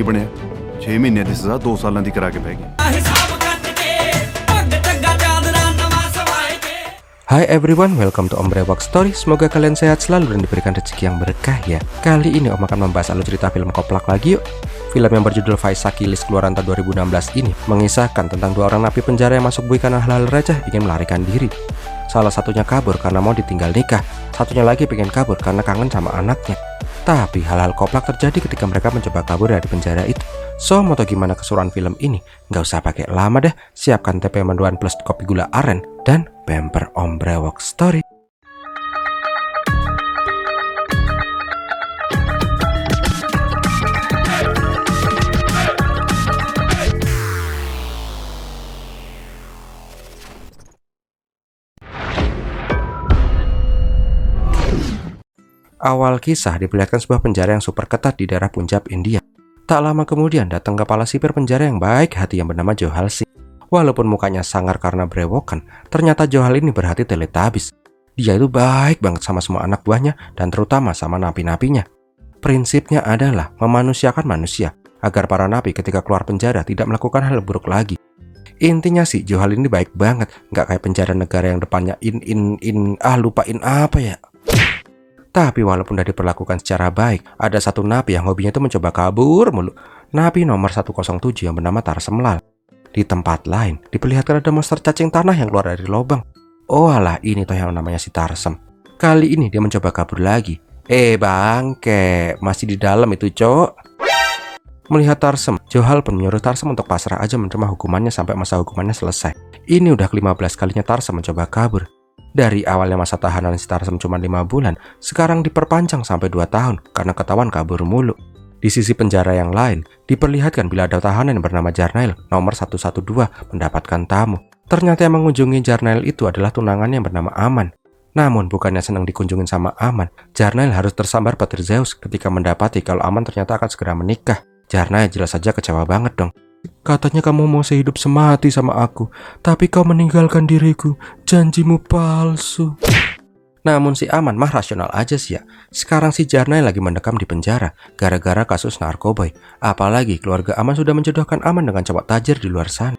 ਕੀ ਬਣਿਆ 6 ਮਹੀਨਿਆਂ ਦੀ ਸਜ਼ਾ 2 ਸਾਲਾਂ ਦੀ ਕਰਾ ਕੇ ਬਹਿ ਗਏ। Hai everyone, welcome to Ombre Work Story. Semoga kalian sehat selalu dan diberikan rezeki yang berkah ya. Kali ini Om akan membahas alur cerita film Koplak lagi yuk. Film yang berjudul Vaisakhi List keluaran tahun 2016 ini mengisahkan tentang 2 orang napi penjara yang masuk bui karena hal-hal receh ingin melarikan diri. Salah satunya kabur karena mau ditinggal nikah, satunya lagi pengen kabur karena kangen sama anaknya. Tapi hal-hal koplak terjadi ketika mereka mencoba kabur dari penjara itu. So, mau tau gimana keseruan film ini? Nggak usah pakai lama deh, siapkan TP Mendoan plus kopi gula aren dan bumper Ombre Work Story. Awal kisah diperlihatkan sebuah penjara yang super ketat di daerah Punjab, India. Tak lama kemudian datang kepala sipir penjara yang baik hati yang bernama Johal Singh. Walaupun mukanya sangar karena berewokan, ternyata Johal ini berhati teletabis. Dia itu baik banget sama semua anak buahnya dan terutama sama napi-napinya. Prinsipnya adalah memanusiakan manusia agar para napi ketika keluar penjara tidak melakukan hal buruk lagi. Intinya sih Johal ini baik banget, nggak kayak penjara negara yang depannya lupain apa ya. Tapi walaupun udah diperlakukan secara baik, ada satu napi yang hobinya itu mencoba kabur mulu. Napi nomor 107 yang bernama Tarsem Lal. Di tempat lain, diperlihatkan ada monster cacing tanah yang keluar dari lubang. Oh alah, ini toh yang namanya si Tarsem. Kali ini dia mencoba kabur lagi. Bangke, masih di dalam itu cok. Melihat Tarsem, Johal pun menyuruh Tarsem untuk pasrah aja menerima hukumannya sampai masa hukumannya selesai. Ini udah ke-15 kalinya Tarsem mencoba kabur. Dari awalnya masa tahanan si Tarsem cuma 5 bulan, sekarang diperpanjang sampai 2 tahun karena ketahuan kabur mulu. Di sisi penjara yang lain, diperlihatkan bila ada tahanan yang bernama Jarnail nomor 112 mendapatkan tamu. Ternyata yang mengunjungi Jarnail itu adalah tunangannya yang bernama Aman. Namun bukannya senang dikunjungin sama Aman, Jarnail harus tersambar petir Zeus ketika mendapati kalau Aman ternyata akan segera menikah. Jarnail jelas saja kecewa banget dong. Katanya kamu mau sehidup semati sama aku, tapi kau meninggalkan diriku, janjimu palsu. Namun si Aman mah rasional aja sih ya. Sekarang si Jarnail lagi mendekam di penjara gara-gara kasus narkoboy. Apalagi keluarga Aman sudah menjodohkan Aman dengan cowok tajir di luar sana.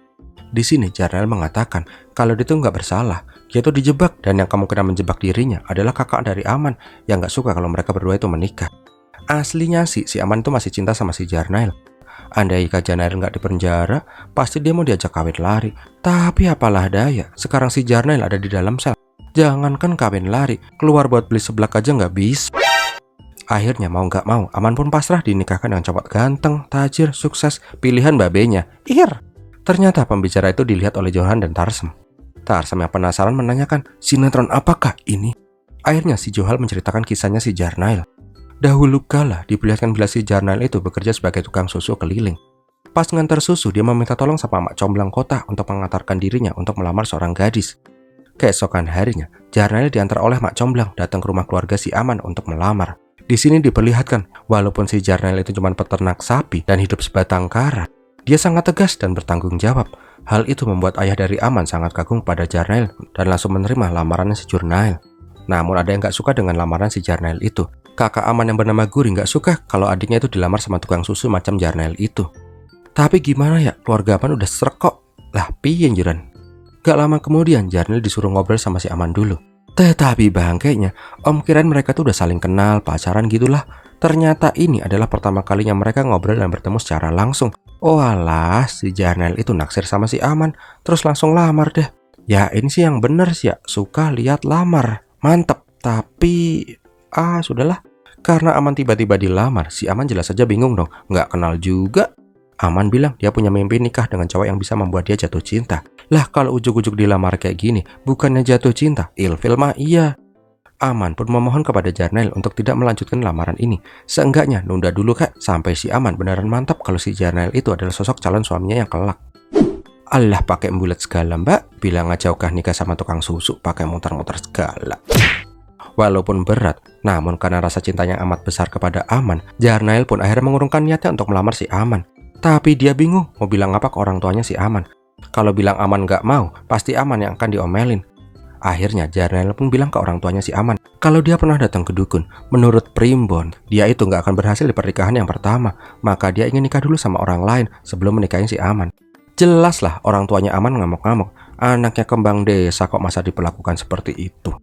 Di sini Jarnail mengatakan kalau dia tuh nggak bersalah, dia tuh dijebak dan yang kemungkinan menjebak dirinya adalah kakak dari Aman yang nggak suka kalau mereka berdua itu menikah. Aslinya sih si Aman tuh masih cinta sama si Jarnail. Andai Jarnail nggak di penjara, pasti dia mau diajak kawin lari. Tapi apalah daya, sekarang si Jarnail ada di dalam sel. Jangankan kawin lari, keluar buat beli seblak aja nggak bisa. Akhirnya mau nggak mau, Aman pun pasrah dinikahkan dengan cowok ganteng, tajir, sukses, pilihan babenya. Ternyata pembicara itu dilihat oleh Johan dan Tarsem. Tarsem yang penasaran menanyakan, sinetron apakah ini? Akhirnya si Johal menceritakan kisahnya si Jarnail. Dahulu kala diperlihatkan bila si Jarnail itu bekerja sebagai tukang susu keliling. Pas ngantar susu, dia meminta tolong sama mak comblang kota untuk mengantarkan dirinya untuk melamar seorang gadis. Keesokan harinya, Jarnail diantar oleh mak comblang datang ke rumah keluarga si Aman untuk melamar. Di sini diperlihatkan, walaupun si Jarnail itu cuma peternak sapi dan hidup sebatang kara, dia sangat tegas dan bertanggung jawab. Hal itu membuat ayah dari Aman sangat kagum pada Jarnail dan langsung menerima lamaran si Jarnail. Namun ada yang gak suka dengan lamaran si Jarnail itu. Kakak Aman yang bernama Guri gak suka kalau adiknya itu dilamar sama tukang susu macam Jarnail itu. Tapi gimana ya, keluarga Aman udah srek kok. Lah piye juran. Gak lama kemudian Jarnail disuruh ngobrol sama si Aman dulu. Tetapi bangkainya, Om kirain mereka tuh udah saling kenal, pacaran gitulah. Ternyata ini adalah pertama kalinya mereka ngobrol dan bertemu secara langsung. Oh alah, si Jarnail itu naksir sama si Aman, terus langsung lamar deh. Ya ini sih yang bener sih ya, suka lihat lamar. Mantep, tapi sudahlah. Karena Aman tiba-tiba dilamar, si Aman jelas saja bingung dong, nggak kenal juga. Aman bilang dia punya mimpi nikah dengan cowok yang bisa membuat dia jatuh cinta. Lah kalau ujuk-ujuk dilamar kayak gini, bukannya jatuh cinta, ilfil mah iya. Aman pun memohon kepada Jarnail untuk tidak melanjutkan lamaran ini. Seenggaknya nunda dulu kak, sampai si Aman beneran mantap kalau si Jarnail itu adalah sosok calon suaminya yang kelak. Alah pakai bulat segala mbak, bilang aja ukah nikah sama tukang susu pakai muter-muter segala. Walaupun berat, namun karena rasa cintanya amat besar kepada Aman, Jarnail pun akhirnya mengurungkan niatnya untuk melamar si Aman. Tapi dia bingung mau bilang apa ke orang tuanya si Aman. Kalau bilang Aman gak mau, pasti Aman yang akan diomelin. Akhirnya Jarnail pun bilang ke orang tuanya si Aman kalau dia pernah datang ke dukun. Menurut Primbon, dia itu nggak akan berhasil di pernikahan yang pertama, maka dia ingin nikah dulu sama orang lain sebelum menikahin si Aman. Jelas lah orang tuanya Aman ngamuk-ngamuk, anaknya kembang desa kok masa diperlakukan seperti itu.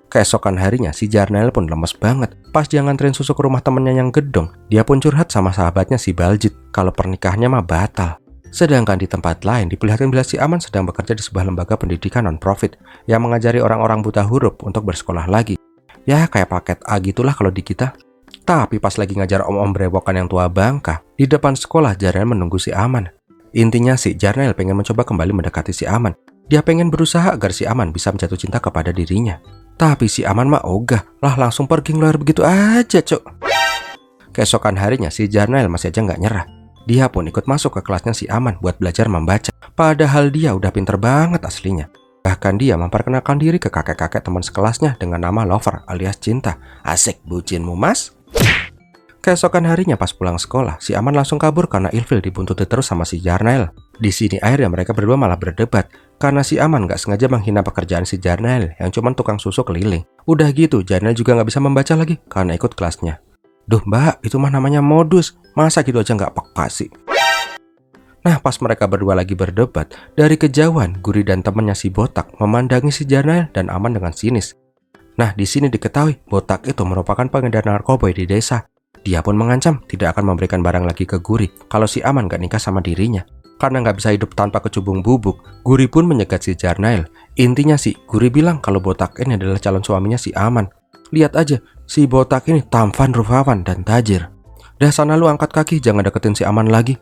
Keesokan harinya si Jarnail pun lemes banget. Pas dia nganterin susu ke rumah temennya yang gedong, dia pun curhat sama sahabatnya si Baljit kalau pernikahannya mah batal. Sedangkan di tempat lain diperlihatkan bila si Aman sedang bekerja di sebuah lembaga pendidikan non-profit yang mengajari orang-orang buta huruf untuk bersekolah lagi. Ya kayak paket A gitulah kalau di kita. Tapi pas lagi ngajar om-om brewokan yang tua bangka, di depan sekolah Jarnail menunggu si Aman. Intinya si Jarnail pengen mencoba kembali mendekati si Aman. Dia pengen berusaha agar si Aman bisa jatuh cinta kepada dirinya. Tapi si Aman mah ogah, lah langsung pergi ngeluar begitu aja cok. Keesokan harinya si Jarnail masih aja nggak nyerah. Dia pun ikut masuk ke kelasnya si Aman buat belajar membaca. Padahal dia udah pinter banget aslinya. Bahkan dia memperkenalkan diri ke kakek-kakek teman sekelasnya dengan nama Lover alias Cinta. Asik bucinmu mas. Keesokan harinya pas pulang sekolah, si Aman langsung kabur karena ilfil dibuntuti terus sama si Jarnail. Di sini akhirnya mereka berdua malah berdebat karena si Aman gak sengaja menghina pekerjaan si Jarnail yang cuma tukang susu keliling. Udah gitu Jarnail juga gak bisa membaca lagi karena ikut kelasnya. Duh mbak, itu mah namanya modus. Masa gitu aja gak peka sih? Nah pas mereka berdua lagi berdebat, dari kejauhan Guri dan temannya si Botak memandangi si Jarnail dan Aman dengan sinis. Nah di sini diketahui Botak itu merupakan pengedar narkoba di desa. Dia pun mengancam tidak akan memberikan barang lagi ke Guri kalau si Aman gak nikah sama dirinya. Karena gak bisa hidup tanpa kecubung bubuk, Guri pun menyegat si Jarnail. Intinya sih, Guri bilang kalau Botak ini adalah calon suaminya si Aman. Lihat aja, si Botak ini tampan, rupawan, dan tajir. Dah sana lu angkat kaki, jangan deketin si Aman lagi.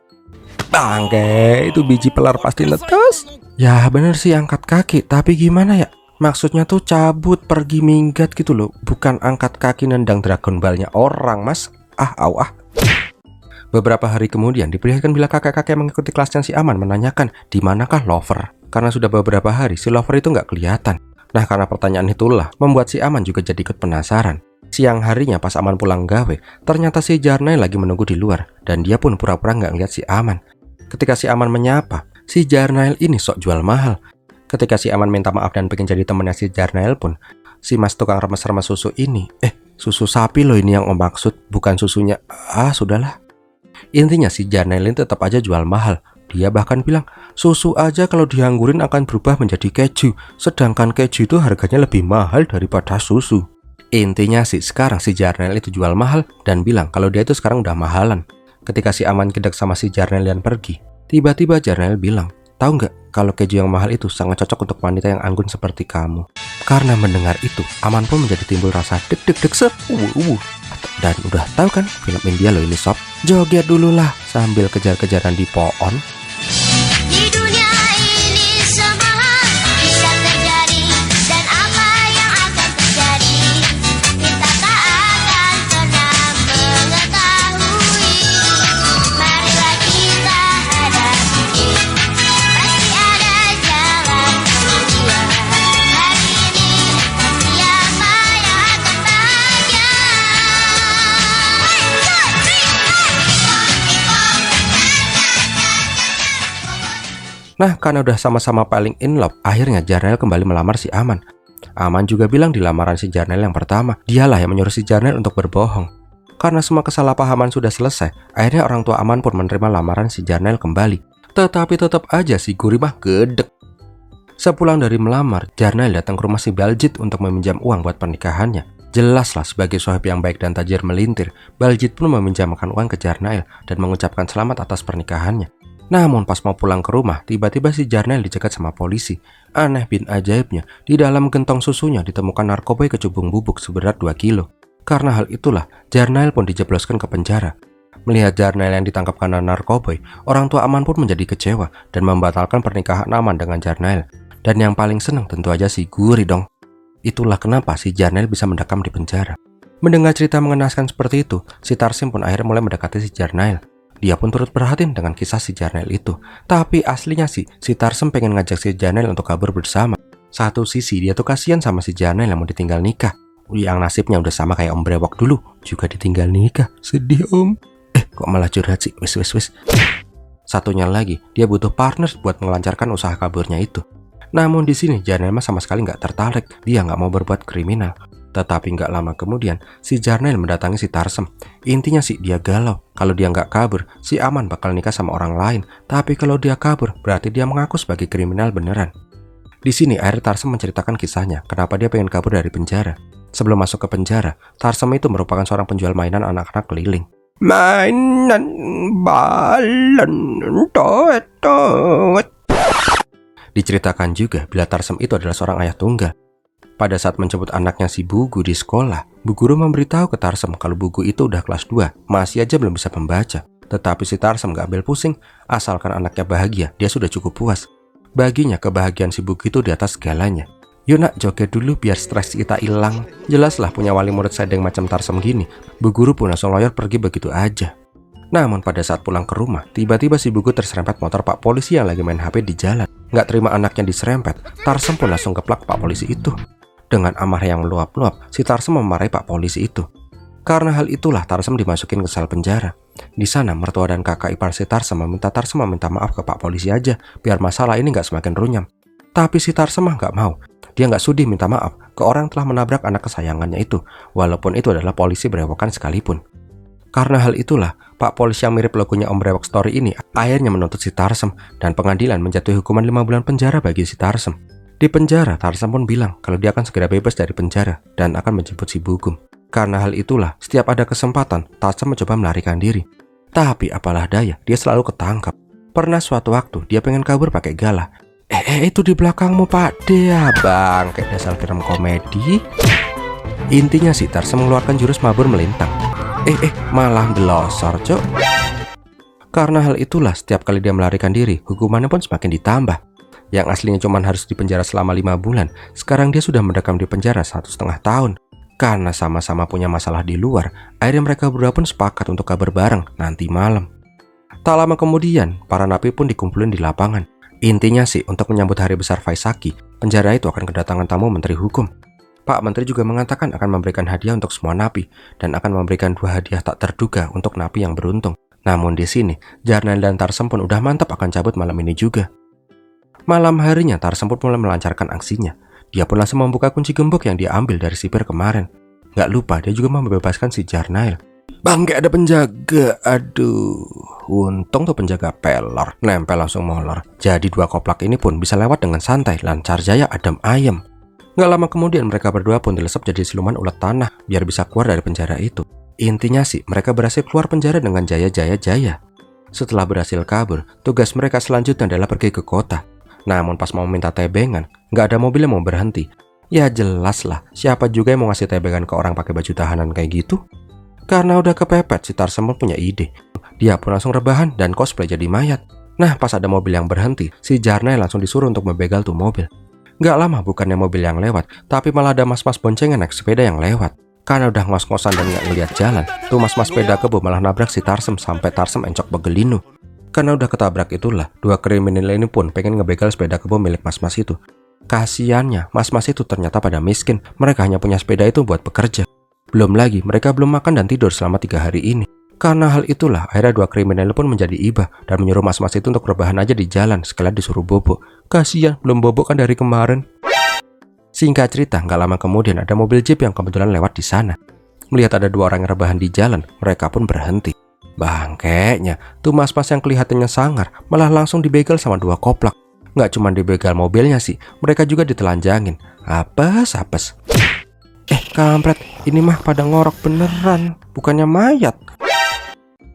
Bangke, itu biji pelar pasti netes. Ya bener sih angkat kaki, tapi gimana ya? Maksudnya tuh cabut, pergi minggat gitu loh. Bukan angkat kaki nendang Dragon Ball-nya orang mas. Beberapa hari kemudian diperlihatkan bila kakek-kakek mengikuti kelasnya si Aman menanyakan di manakah Lover. Karena sudah beberapa hari si Lover itu nggak kelihatan. Nah karena pertanyaan itulah membuat si Aman juga jadi ikut penasaran. Siang harinya pas Aman pulang gawe, ternyata si Jarnail lagi menunggu di luar dan dia pun pura-pura nggak ngeliat si Aman. Ketika si Aman menyapa, si Jarnail ini sok jual mahal. Ketika si Aman minta maaf dan pengen jadi temannya si Jarnail pun, si mas tukang remes-remes susu ini, susu sapi loh ini yang om maksud, bukan susunya. Sudahlah. Intinya si Jarnail ini tetap aja jual mahal. Dia bahkan bilang, susu aja kalau dianggurin akan berubah menjadi keju. Sedangkan keju itu harganya lebih mahal daripada susu. Intinya sih sekarang si Jarnail itu jual mahal dan bilang kalau dia itu sekarang udah mahalan. Ketika si Aman gedek sama si Jarnail dan pergi, tiba-tiba Jarnail bilang, tahu nggak kalau keju yang mahal itu sangat cocok untuk wanita yang anggun seperti kamu. Karena mendengar itu, Aman pun menjadi timbul rasa deg-deg-deg ser. Dan udah tahu kan film India loh ini sob. Joget dulu lah sambil kejar-kejaran di pohon. Di dunia ini semua bisa terjadi dan apa yang akan terjadi kita tak akan pernah mengetahui. Marilah kita hadapi, pasti ada jalan keluar. Hari ini siapa yang akan bahagia? Nah, karena udah sama-sama paling in love, akhirnya Jarnail kembali melamar si Aman. Aman juga bilang di lamaran si Jarnail yang pertama, dialah yang menyuruh si Jarnail untuk berbohong. Karena semua kesalahpahaman sudah selesai, akhirnya orang tua Aman pun menerima lamaran si Jarnail kembali. Tetapi tetap aja si Guri mah gedek. Sepulang dari melamar, Jarnail datang ke rumah si Baljit untuk meminjam uang buat pernikahannya. Jelaslah sebagai sahib yang baik dan tajir melintir, Baljit pun meminjamkan uang ke Jarnail dan mengucapkan selamat atas pernikahannya. Namun pas mau pulang ke rumah, tiba-tiba si Jarnail dicegat sama polisi. Aneh bin ajaibnya, di dalam gentong susunya ditemukan narkoba kecubung bubuk seberat 2 kilo. Karena hal itulah, Jarnail pun dijebloskan ke penjara. Melihat Jarnail yang ditangkap karena narkoba, orang tua Aman pun menjadi kecewa dan membatalkan pernikahan Aman dengan Jarnail. Dan yang paling senang tentu aja si Guri dong. Itulah kenapa si Jarnail bisa mendekam di penjara. Mendengar cerita mengenaskan seperti itu, si Tarsim pun akhirnya mulai mendekati si Jarnail. Dia pun turut perhatian dengan kisah si Jarnail itu. Tapi aslinya sih, si Tarsem pengen ngajak si Jarnail untuk kabur bersama. Satu sisi dia tuh kasihan sama si Jarnail yang mau ditinggal nikah. Yang nasibnya udah sama kayak Om Brewok dulu, juga ditinggal nikah. Sedih om. Kok malah curhat sih? Wis. Satunya lagi, dia butuh partner buat melancarkan usaha kaburnya itu. Namun di sini Jarnail mah sama sekali nggak tertarik, dia nggak mau berbuat kriminal. Tetapi nggak lama kemudian, si Jarnail mendatangi si Tarsem. Intinya sih dia galau. Kalau dia nggak kabur, si Aman bakal nikah sama orang lain. Tapi kalau dia kabur, berarti dia mengaku sebagai kriminal beneran. Di sini akhirnya Tarsem menceritakan kisahnya, kenapa dia pengen kabur dari penjara. Sebelum masuk ke penjara, Tarsem itu merupakan seorang penjual mainan anak-anak keliling. Mainan balon toet. Diceritakan juga bila Tarsem itu adalah seorang ayah tunggal. Pada saat menjemput anaknya si Bugu di sekolah, Bu Guru memberitahu ke Tarsem kalau Bugu itu udah kelas 2, masih aja belum bisa membaca. Tetapi si Tarsem gak ambil pusing, asalkan anaknya bahagia, dia sudah cukup puas. Baginya kebahagiaan si Bugu itu di atas segalanya. Yuk nak, joget dulu biar stres kita hilang. Jelaslah punya wali murid sedeng macam Tarsem gini, Bu Guru pun langsung loyor pergi begitu aja. Namun pada saat pulang ke rumah, tiba-tiba si Bugu terserempet motor Pak Polisi yang lagi main HP di jalan. Gak terima anaknya diserempet, Tarsem pun langsung keplak Pak Polisi itu. Dengan amarah yang meluap-luap, si Tarsem memarahi Pak Polisi itu. Karena hal itulah Tarsem dimasukin ke sel penjara. Di sana mertua dan kakak ipar si Tarsem meminta maaf ke Pak Polisi aja, biar masalah ini gak semakin runyam. Tapi si Tarsem mah gak mau. Dia gak sudi minta maaf ke orang yang telah menabrak anak kesayangannya itu, walaupun itu adalah polisi berewokan sekalipun. Karena hal itulah, Pak Polisi yang mirip logonya Om Brewok Story ini akhirnya menuntut si Tarsem, dan pengadilan menjatuhi hukuman 5 bulan penjara bagi si Tarsem. Di penjara, Tarsem pun bilang kalau dia akan segera bebas dari penjara dan akan menjemput si Bugum. Karena hal itulah, setiap ada kesempatan, Tarsem mencoba melarikan diri. Tapi apalah daya, dia selalu ketangkap. Pernah suatu waktu, dia pengen kabur pakai galah. Itu di belakangmu Pak De ya bang, kayak dasar film komedi. Intinya sih, Tarsem mengeluarkan jurus mabur melintang. Malah delosor cok. Karena hal itulah, setiap kali dia melarikan diri, hukumannya pun semakin ditambah. Yang aslinya cuma harus dipenjara selama 5 bulan, sekarang dia sudah mendekam di penjara 1,5 tahun. Karena sama-sama punya masalah di luar, akhirnya mereka berdua pun sepakat untuk kabar bareng nanti malam. Tak lama kemudian, para napi pun dikumpulin di lapangan. Intinya sih, untuk menyambut hari besar Vaisakhi, penjara itu akan kedatangan tamu Menteri Hukum. Pak Menteri juga mengatakan akan memberikan hadiah untuk semua napi, dan akan memberikan 2 hadiah tak terduga untuk napi yang beruntung. Namun di sini, Jarnail dan Tarsem pun udah mantap akan cabut malam ini juga. Malam harinya, Tarsem pun mulai melancarkan aksinya. Dia pun langsung membuka kunci gembok yang dia ambil dari sipir kemarin. Gak lupa, dia juga membebaskan si Jarnail. Bang, gak ada penjaga. Aduh, untung tuh penjaga pelor, nempel langsung molor. Jadi 2 koplak ini pun bisa lewat dengan santai, lancar jaya adem ayem. Gak lama kemudian mereka berdua pun dilesep jadi siluman ulat tanah biar bisa keluar dari penjara itu. Intinya sih, mereka berhasil keluar penjara dengan jaya. Setelah berhasil kabur, tugas mereka selanjutnya adalah pergi ke kota. Namun pas mau minta tebengan, gak ada mobil yang mau berhenti. Ya jelas lah, siapa juga yang mau ngasih tebengan ke orang pakai baju tahanan kayak gitu? Karena udah kepepet, si Tarsem pun punya ide. Dia pun langsung rebahan dan cosplay jadi mayat. Nah, pas ada mobil yang berhenti, si Jarnail langsung disuruh untuk membegal tuh mobil. Gak lama bukannya mobil yang lewat, tapi malah ada mas-mas boncengan naik sepeda yang lewat. Karena udah ngos-ngosan dan gak ngeliat jalan, tuh mas-mas sepeda kebo malah nabrak si Tarsem sampai Tarsem encok begelinu. Karena udah ketabrak itulah, 2 kriminal ini pun pengen ngebegal sepeda kebo milik mas-mas itu. Kasiannya, mas-mas itu ternyata pada miskin, mereka hanya punya sepeda itu buat bekerja. Belum lagi, mereka belum makan dan tidur selama 3 hari ini. Karena hal itulah, akhirnya 2 kriminal pun menjadi iba dan menyuruh mas-mas itu untuk rebahan aja di jalan, sekalian disuruh bobok. Kasian, belum bobok kan dari kemarin. Singkat cerita, gak lama kemudian ada mobil jeep yang kebetulan lewat di sana. Melihat ada 2 orang yang rebahan di jalan, mereka pun berhenti. Bangkeknya, tuh mas-mas yang kelihatannya sangar malah langsung dibegal sama 2 koplak. Nggak cuma dibegal mobilnya sih, mereka juga ditelanjangin. Apes. Kampret, ini mah pada ngorok beneran, bukannya mayat.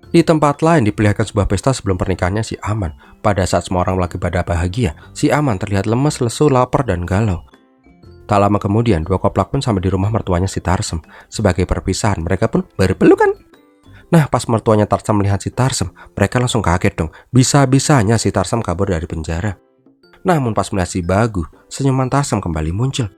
Di tempat lain diperlihatkan sebuah pesta sebelum pernikahannya si Aman. Pada saat semua orang lagi pada bahagia, si Aman terlihat lemes, lesu, lapar, dan galau. Tak lama kemudian, 2 koplak pun sampai di rumah mertuanya si Tarsem. Sebagai perpisahan, mereka pun berpelukan. Nah, pas mertuanya Tarsem melihat si Tarsem, mereka langsung kaget dong. Bisa-bisanya si Tarsem kabur dari penjara. Namun pas melihat si Bagu, senyuman Tarsem kembali muncul.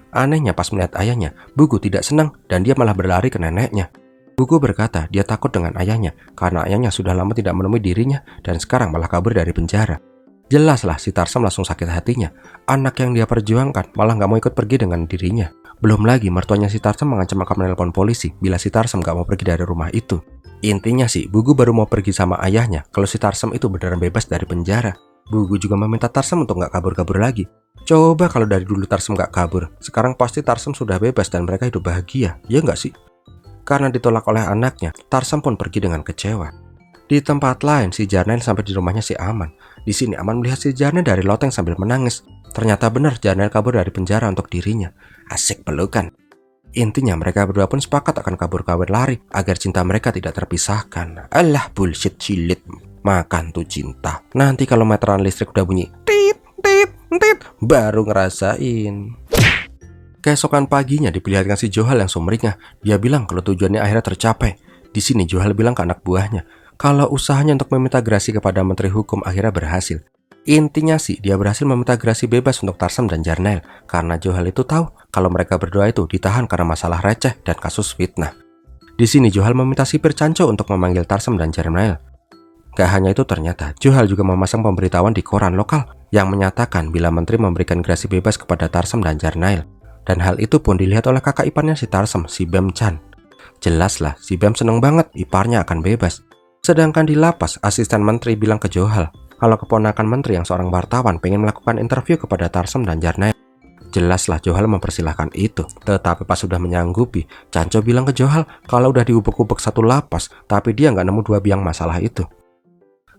Anehnya pas melihat ayahnya, Bugu tidak senang dan dia malah berlari ke neneknya. Bugu berkata dia takut dengan ayahnya karena ayahnya sudah lama tidak menemui dirinya dan sekarang malah kabur dari penjara. Jelaslah si Tarsem langsung sakit hatinya. Anak yang dia perjuangkan malah gak mau ikut pergi dengan dirinya. Belum lagi mertuanya si Tarsem mengancam akan menelpon polisi bila si Tarsem gak mau pergi dari rumah itu. Intinya sih, Bugu baru mau pergi sama ayahnya kalau si Tarsem itu beneran bebas dari penjara. Bugu juga meminta Tarsem untuk gak kabur-kabur lagi. Coba kalau dari dulu Tarsem gak kabur, sekarang pasti Tarsem sudah bebas dan mereka hidup bahagia, ya nggak sih? Karena ditolak oleh anaknya, Tarsem pun pergi dengan kecewa. Di tempat lain, si Jarnail sampai di rumahnya si Aman. Di sini Aman melihat si Jarnail dari loteng sambil menangis. Ternyata benar Jarnail kabur dari penjara untuk dirinya. Asik pelukan. Intinya mereka berdua pun sepakat akan kabur-kabur lari agar cinta mereka tidak terpisahkan. Alah bullshit cilit. Makan tuh cinta. Nanti kalau meteran listrik udah bunyi tit tit tit baru ngerasain. Keesokan paginya diperlihatkan si Johal yang sumringah. Dia bilang kalau tujuannya akhirnya tercapai. Di sini Johal bilang ke anak buahnya kalau usahanya untuk meminta grasi kepada Menteri Hukum akhirnya berhasil. Intinya sih dia berhasil meminta grasi bebas untuk Tarsem dan Jarnail karena Johal itu tahu kalau mereka berdua itu ditahan karena masalah receh dan kasus fitnah. Di sini Johal meminta sipir Canco untuk memanggil Tarsem dan Jarnail. Gak hanya itu, ternyata Johal juga memasang pemberitahuan di koran lokal yang menyatakan bila menteri memberikan grasi bebas kepada Tarsem dan Jarnail. Dan hal itu pun dilihat oleh kakak iparnya si Tarsem, si Bem Chan. Jelaslah si Bem seneng banget iparnya akan bebas. Sedangkan di lapas, asisten menteri bilang ke Johal kalau keponakan menteri yang seorang wartawan pengen melakukan interview kepada Tarsem dan Jarnail. Jelaslah Johal mempersilahkan itu. Tetapi pas sudah menyanggupi, Canco bilang ke Johal kalau udah diubek-ubek satu lapas, tapi dia nggak nemu dua biang masalah itu.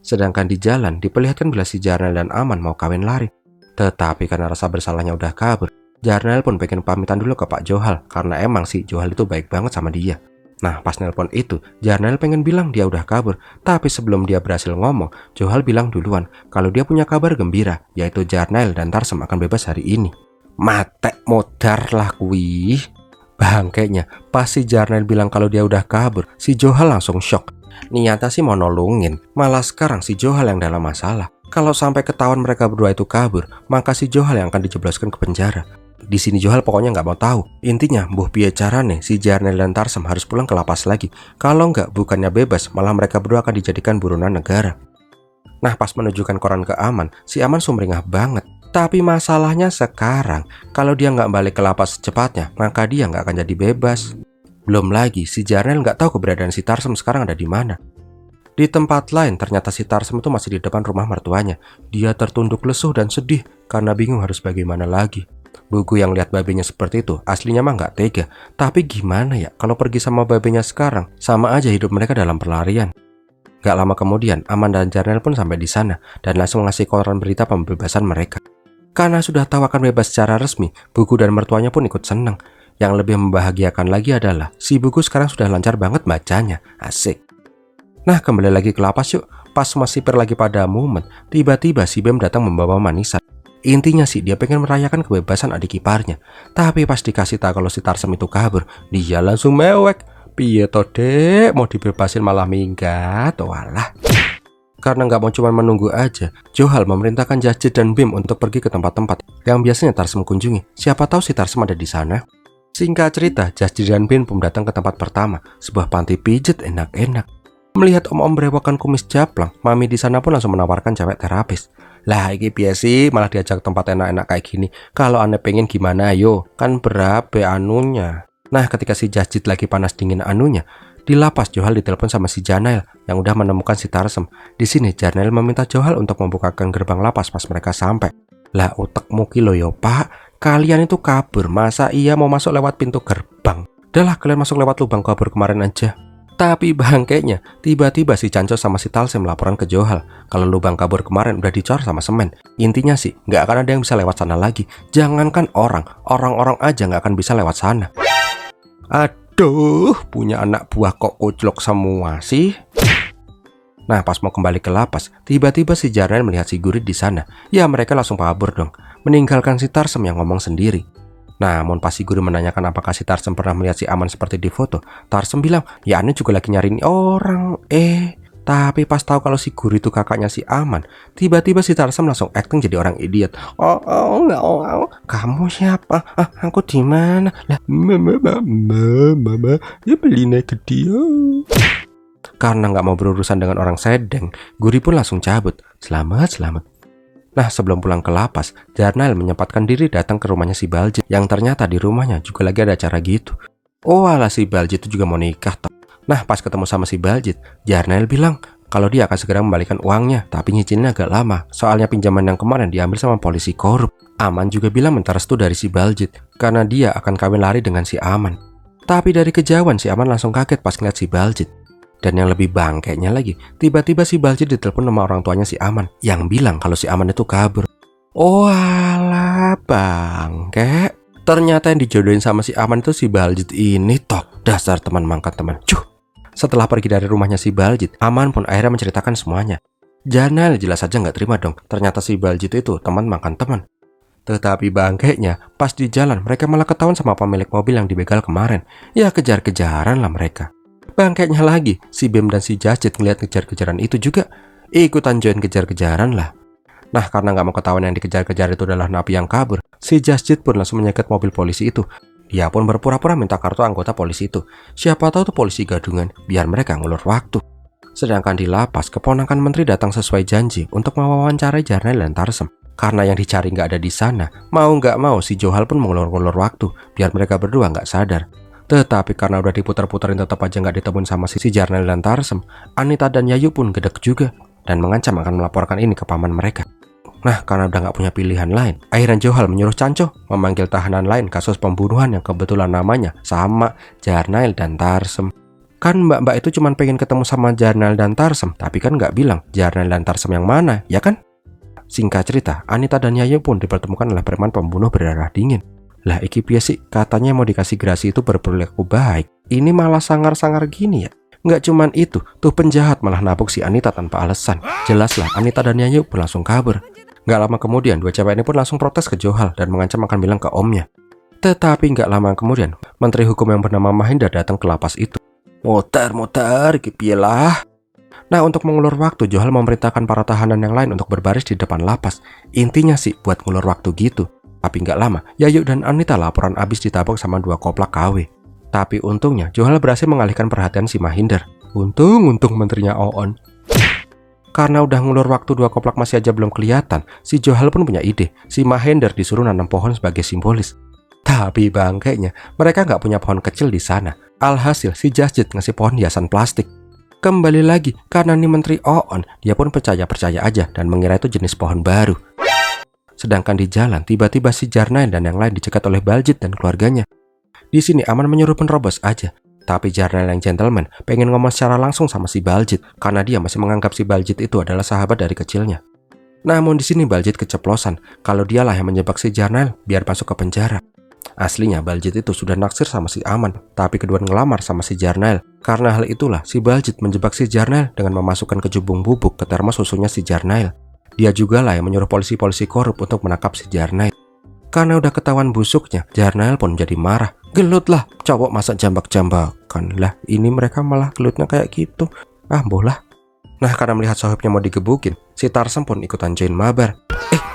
Sedangkan di jalan diperlihatkan bila si Jarnail dan Aman mau kawin lari. Tetapi karena rasa bersalahnya udah kabur, Jarnail pun pengen pamitan dulu ke Pak Johal karena emang sih Johal itu baik banget sama dia. Nah pas nelpon itu, Jarnail pengen bilang dia udah kabur. Tapi sebelum dia berhasil ngomong, Johal bilang duluan kalau dia punya kabar gembira, yaitu Jarnail dan Tarsem akan bebas hari ini. Mate modar lah kuih. Bangkainya, pas si Jarnail bilang kalau dia udah kabur, si Johal langsung shock. Niatnya sih mau nolongin, malah sekarang si Johal yang dalam masalah. Kalau sampai ketahuan mereka berdua itu kabur, maka si Johal yang akan dijebloskan ke penjara. Di sini Johal pokoknya nggak mau tahu. Intinya, mbuh piye carane si Jarnail dan Tarsem harus pulang ke lapas lagi. Kalau nggak, bukannya bebas, malah mereka berdua akan dijadikan buronan negara. Nah, pas menunjukkan koran ke Aman, si Aman sumringah banget. Tapi masalahnya sekarang, kalau dia nggak balik ke lapas secepatnya, maka dia nggak akan jadi bebas. Belum lagi, si Jarnail nggak tahu keberadaan si Tarsem sekarang ada di mana. Di tempat lain, ternyata si Tarsem itu masih di depan rumah mertuanya. Dia tertunduk lesuh dan sedih karena bingung harus bagaimana lagi. Buku yang lihat babenya seperti itu aslinya mah nggak tega. Tapi gimana ya kalau pergi sama babenya sekarang, sama aja hidup mereka dalam pelarian. Gak lama kemudian Aman dan Jarnail pun sampai di sana dan langsung ngasih koran berita pembebasan mereka. Karena sudah tahu akan bebas secara resmi, Buku dan mertuanya pun ikut senang. Yang lebih membahagiakan lagi adalah si Buku sekarang sudah lancar banget bacanya. Asik. Nah kembali lagi ke lapas yuk. Pas semua sipir lagi pada mumet, tiba-tiba si Bem datang membawa manisan. Intinya sih dia pengen merayakan kebebasan adik iparnya. Tapi pas dikasih tahu kalau si Tarsem itu kabur, dia langsung mewek. Piye to dek, mau dibebasin malah minggat, walah. Karena nggak mau cuma menunggu aja, Johal memerintahkan Jajid dan Bim untuk pergi ke tempat-tempat yang biasanya Tarsem kunjungi. Siapa tahu si Tarsem ada di sana. Singkat cerita, Jajid dan Bim pun datang ke tempat pertama, sebuah panti pijat enak-enak. Melihat om-om berewokan kumis japlang, Mami di sana pun langsung menawarkan cewek terapis. Lah ini biasa sih malah diajak tempat enak-enak kayak gini. Kalau aneh pengen gimana yo, kan berabe anunya. Nah ketika si Jajid lagi panas dingin anunya, di lapas Johal ditelepon sama si Jarnail yang udah menemukan si Tarsem. Di sini Jarnail meminta Johal untuk membukakan gerbang lapas pas mereka sampai. Lah utekmu kilo yo pak, kalian itu kabur, masa iya mau masuk lewat pintu gerbang? Udahlah kalian masuk lewat lubang kabur kemarin aja. Tapi bangkainya, tiba-tiba si Canco sama si Tarsem laporan ke Johal kalau lubang kabur kemarin udah dicor sama semen. Intinya sih, nggak akan ada yang bisa lewat sana lagi. Jangankan orang-orang aja nggak akan bisa lewat sana. Aduh, punya anak buah kok kuclok semua sih. Nah, pas mau kembali ke lapas, tiba-tiba si Jarnail melihat si Gurit di sana. Ya, mereka langsung kabur dong, meninggalkan si Tarsem yang ngomong sendiri. Namun pas si guru menanyakan apakah si Tarsem pernah melihat si Aman seperti di foto, Tarsem bilang, ya aneh juga lagi nyariin orang. Tapi pas tahu kalau si guru itu kakaknya si Aman, tiba-tiba si Tarsem langsung acting jadi orang idiot. Kamu siapa? Aku di mana? Lah, mama, ya beli naik ke dia. Karena nggak mau berurusan dengan orang sedeng, Guri pun langsung cabut. Selamat. Nah sebelum pulang ke lapas, Jarnail menyempatkan diri datang ke rumahnya si Baljit, yang ternyata di rumahnya juga lagi ada acara gitu. Oh alah si Baljit itu juga mau nikah toh. Nah pas ketemu sama si Baljit, Jarnail bilang kalau dia akan segera membalikan uangnya, tapi nyicilnya agak lama. Soalnya pinjaman yang kemarin diambil sama polisi korup. Aman juga bilang minta restu dari si Baljit, karena dia akan kawin lari dengan si Aman. Tapi dari kejauhan si Aman langsung kaget pas ngeliat si Baljit. Dan yang lebih bangkainya lagi, tiba-tiba si Baljit ditelepon sama orang tuanya si Aman, yang bilang kalau si Aman itu kabur. Oh alah bangke. Ternyata yang dijodohin sama si Aman itu si Baljit ini toh. Dasar teman mangkat teman. Cuh. Setelah pergi dari rumahnya si Baljit, Aman pun akhirnya menceritakan semuanya. Janail jelas saja nggak terima dong. Ternyata si Baljit itu teman makan teman. Tetapi bangkainya, pas di jalan mereka malah ketahuan sama pemilik mobil yang dibegal kemarin. Ya kejar-kejaran lah mereka. Bangkainya lagi, si Bim dan si Jasjit ngeliat kejar-kejaran itu juga ikutan join kejar-kejaran lah. Nah karena nggak mau ketahuan yang dikejar-kejar itu adalah napi yang kabur, si Jasjit pun langsung menyekat mobil polisi itu. Dia pun berpura-pura minta kartu anggota polisi itu. Siapa tahu tuh polisi gadungan, biar mereka ngulur waktu. Sedangkan di lapas, keponakan menteri datang sesuai janji untuk mewawancarai Jarnail dan Tarsem. Karena yang dicari nggak ada di sana, mau nggak mau si Johal pun mengulur-ngulur waktu, biar mereka berdua nggak sadar. Tetapi karena udah diputar-putarin tetap aja nggak ditemuin sama si Jarnail dan Tarsem, Anita dan Yayu pun gedek juga dan mengancam akan melaporkan ini ke paman mereka. Nah, karena udah nggak punya pilihan lain, akhirnya Johal menyuruh Canco memanggil tahanan lain kasus pembunuhan yang kebetulan namanya sama Jarnail dan Tarsem. Kan mbak-mbak itu cuma pengen ketemu sama Jarnail dan Tarsem, tapi kan nggak bilang Jarnail dan Tarsem yang mana, ya kan? Singkat cerita, Anita dan Yayu pun dipertemukan oleh preman pembunuh berdarah dingin. Lah iki piye sih, katanya mau dikasih gerasi itu berperilaku baik. Ini malah sangar-sangar gini ya. Nggak cuman itu, tuh penjahat malah nabuk si Anita tanpa alasan. Jelaslah Anita dan Yayu pun langsung kabur. Nggak lama kemudian, dua cewek ini pun langsung protes ke Johal dan mengancam akan bilang ke omnya. Tetapi nggak lama kemudian, Menteri Hukum yang bernama Mahendra datang ke lapas itu. Muter, kipilah. Nah, untuk mengulur waktu, Johal memerintahkan para tahanan yang lain untuk berbaris di depan lapas. Intinya sih buat ngulur waktu gitu. Tapi nggak lama, Yayu dan Anita laporan abis ditabok sama dua koplak KW. Tapi untungnya, Johal berhasil mengalihkan perhatian si Mahendra. Untung menterinya Oon. Karena udah ngulur waktu dua koplak masih aja belum kelihatan, si Johal pun punya ide. Si Mahendra disuruh nanam pohon sebagai simbolis. Tapi bangkainya, mereka nggak punya pohon kecil di sana. Alhasil, si Jasjit ngasih pohon hiasan plastik. Kembali lagi, karena nih Menteri Oon, dia pun percaya-percaya aja dan mengira itu jenis pohon baru. Sedangkan di jalan, tiba-tiba si Jarnail dan yang lain dicegat oleh Baljit dan keluarganya. Di sini Aman menyuruh penerobos aja. Tapi Jarnail yang gentleman pengen ngomong secara langsung sama si Baljit karena dia masih menganggap si Baljit itu adalah sahabat dari kecilnya. Namun di sini Baljit keceplosan kalau dialah yang menjebak si Jarnail biar masuk ke penjara. Aslinya Baljit itu sudah naksir sama si Aman, tapi kedua ngelamar sama si Jarnail. Karena hal itulah si Baljit menjebak si Jarnail dengan memasukkan kejubung bubuk ke termos susunya si Jarnail. Dia juga lah yang menyuruh polisi-polisi korup untuk menangkap si Jarnail. Karena udah ketahuan busuknya, Jarnail pun jadi marah. Gelut lah, cowok masa jambak-jambakan lah. Ini mereka malah gelutnya kayak gitu. Ah, bolah. Nah, karena melihat sahibnya mau digebukin, si Tarsem pun ikutan join mabar.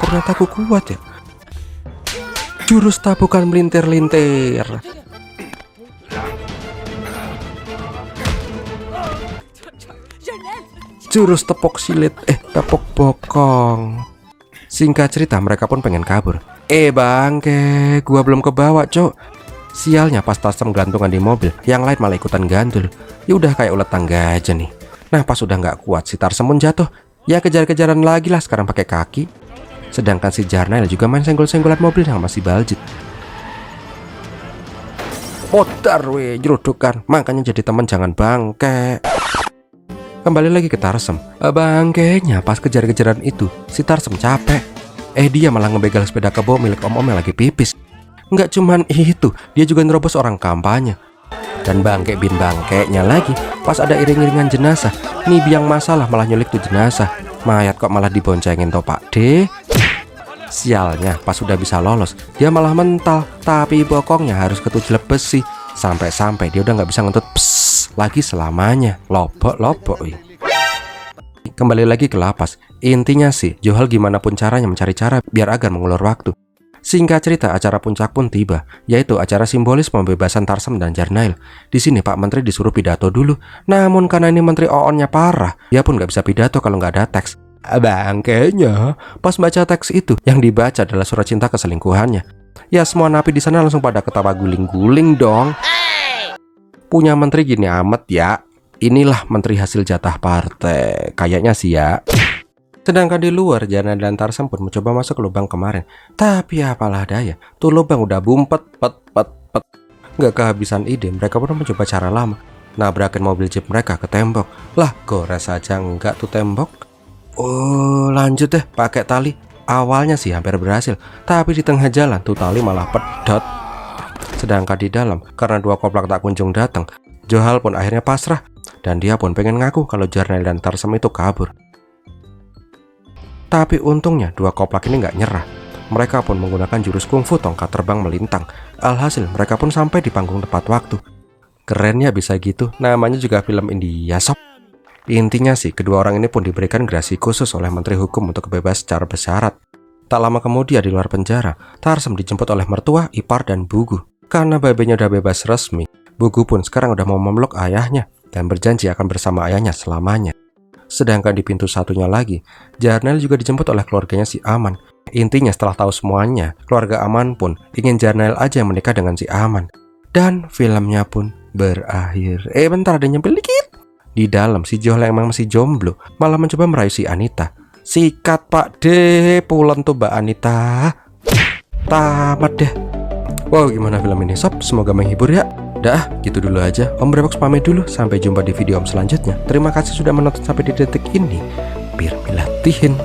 Ternyata aku kuat ya. Jurus tabukan melintir-lintir. Jurus tepok silit, tepok bokong. Singkat cerita, mereka pun pengen kabur. Bangke, gua belum kebawa, cok. Sialnya pas Tarsem gelantungan di mobil, yang lain malah ikutan gandul. Ya udah kayak ulet tangga aja nih. Nah, pas udah nggak kuat, si Tarsem pun jatuh. Ya kejar-kejaran lagi lah, sekarang pakai kaki. Sedangkan si Jarnail juga main senggol-senggolan mobil yang masih Baljit. Otar weh, jerudukan. Makanya jadi teman jangan bangke. Kembali lagi ke Tarsem. Bangkenya pas kejar-kejaran itu, si Tarsem capek. Dia malah ngebegal sepeda kebo milik om-om yang lagi pipis. Nggak cuman itu, dia juga nerobos orang kampanye. Dan bangke bin bangkeknya lagi, pas ada iring-iringan jenazah, nih biang masalah malah nyulik tuh jenazah. Mayat kok malah diboncengin toh Pak D. Sialnya, pas sudah bisa lolos, dia malah mental. Tapi bokongnya harus ketujlep besi. Sampai-sampai dia udah nggak bisa ngentut lagi selamanya. Lobok-lobok. Kembali lagi ke lapas. Intinya sih, Johal gimana pun caranya mencari cara biar agar mengulur waktu. Singkat cerita, acara puncak pun tiba, yaitu acara simbolis pembebasan Tarsem dan Jarnail. Di sini Pak Menteri disuruh pidato dulu. Namun karena ini Menteri Oonnya parah, dia pun nggak bisa pidato kalau nggak ada teks. Bangkenya, pas baca teks itu, yang dibaca adalah surat cinta keselingkuhannya. Ya semua napi di sana langsung pada ketawa guling-guling dong. Punya menteri gini amat ya. inilah menteri hasil jatah partai. Kayaknya sih ya. Sedangkan di luar, Jarnel dan Tarsem pun mencoba masuk ke lubang kemarin. Tapi apalah daya, tuh lubang udah bumpet, pet. Nggak kehabisan ide, mereka pun mencoba cara lama. Nabrakin mobil jeep mereka ke tembok. Lah, gores aja enggak tuh tembok. Oh, lanjut deh pakai tali. Awalnya sih hampir berhasil, tapi di tengah jalan tuh tali malah pedot. Sedangkan di dalam, karena dua koplak tak kunjung datang, Johal pun akhirnya pasrah. Dan dia pun pengen ngaku kalau Jarnel dan Tarsem itu kabur. Tapi untungnya dua koplak ini nggak nyerah. Mereka pun menggunakan jurus kungfu tongkat terbang melintang. Alhasil mereka pun sampai di panggung tepat waktu. Keren ya bisa gitu, namanya juga film India sob. Intinya sih, kedua orang ini pun diberikan gerasi khusus oleh Menteri Hukum untuk bebas secara bersyarat. Tak lama kemudian di luar penjara, Tarsem dijemput oleh mertua, ipar, dan Bugu. Karena babenya udah bebas resmi, Bugu pun sekarang udah mau memeluk ayahnya dan berjanji akan bersama ayahnya selamanya. Sedangkan di pintu satunya lagi, Jarnel juga dijemput oleh keluarganya si Aman. Intinya setelah tahu semuanya, keluarga Aman pun ingin Jarnel aja yang menikah dengan si Aman. Dan filmnya pun berakhir. Bentar, ada nyempil dikit. Di dalam, si Johal yang emang masih jomblo malah mencoba merayu si Anita. Sikat pak deh, pulen tuh Mbak Anita. Tamat deh. Wow, gimana film ini sob? Semoga menghibur ya. Dah, gitu dulu aja. Om Brebox pamit dulu. Sampai jumpa di video om selanjutnya. Terima kasih sudah menonton sampai di detik ini. Bir milatihin.